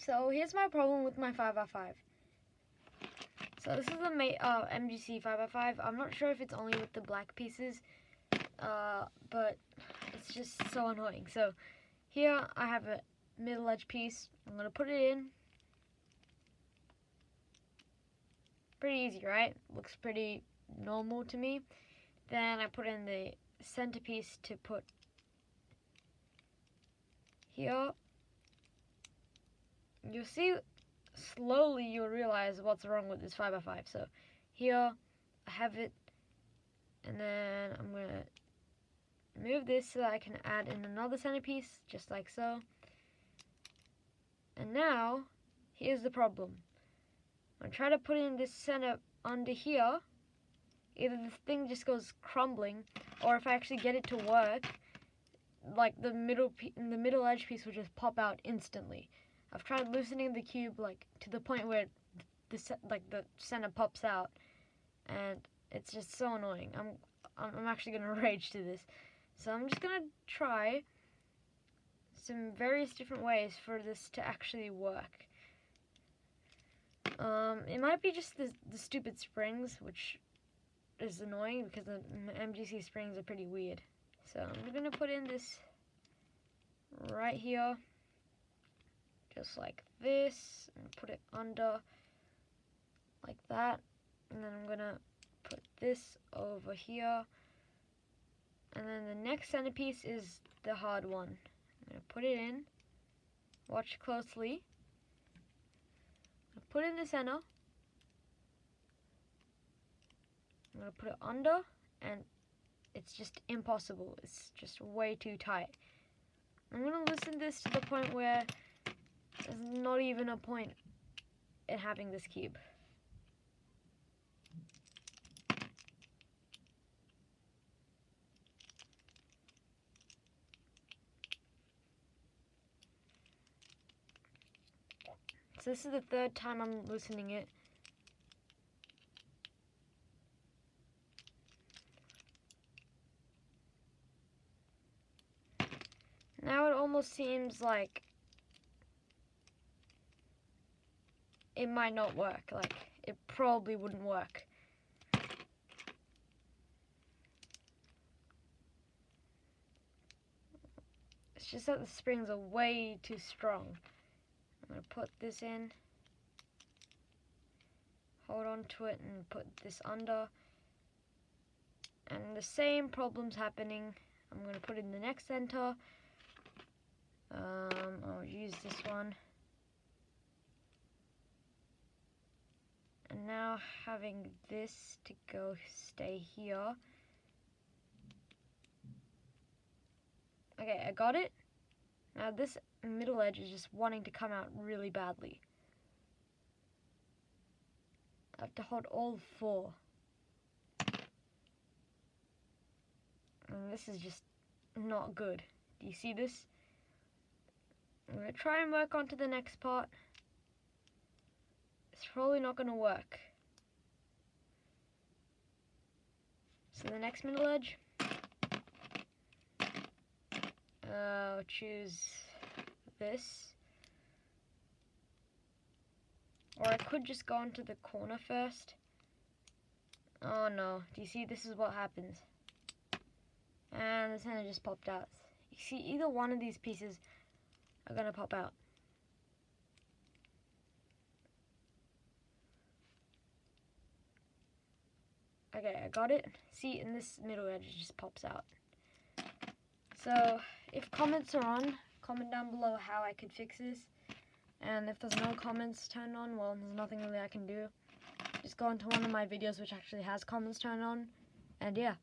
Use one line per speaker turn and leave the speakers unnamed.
So here's my problem with my 5x5. So this is the MGC 5x5. I'm not sure if it's only with the black pieces, but it's just so annoying. So here I have a middle edge piece. I'm going to put it in. Pretty easy, right? Looks pretty normal to me. Then I put in the centerpiece to put here. You'll see, slowly you'll realize what's wrong with this 5x5. So here I have it, and then I'm going to move this so that I can add in another centerpiece, just like so. And now, here's the problem. I'm trying to put in this center under here. Either the thing just goes crumbling, or if I actually get it to work, like the middle edge piece will just pop out instantly. I've tried loosening the cube like to the point where the center pops out, and it's just so annoying. I'm actually gonna rage to this. So I'm just gonna try some various different ways for this to actually work. It might be just the stupid springs, which is annoying because the MGC springs are pretty weird. So I'm gonna put in this right here, just like this, and put it under like that, and then I'm gonna put this over here, and then the next centerpiece is the hard one. I'm gonna put it in, watch closely, put it in the center, I'm gonna put it under, and it's just impossible. It's just way too tight. I'm gonna loosen this to the point where there's not even a point in having this cube. So this is the third time I'm loosening it. Now it almost seems like it might not work. Like, it probably wouldn't work. It's just that the springs are way too strong. I'm going to put this in, hold on to it, and put this under. And the same problem's happening. I'm going to put it in the next center. I'll use this one. And now having this to stay here. Okay, I got it. Now this middle edge is just wanting to come out really badly. I have to hold all four. And this is just not good. Do you see this? I'm going to try and work onto the next part. It's probably not going to work. So the next middle edge, I'll choose this. Or I could just go into the corner first. Oh no, do you see, this is what happens. And the center just popped out. You see, either one of these pieces are gonna pop out. Okay, I got it. See, in this middle edge, it just pops out. So, if comments are on, comment down below how I could fix this. And if there's no comments turned on, well, there's nothing really I can do. Just go into one of my videos which actually has comments turned on. And yeah.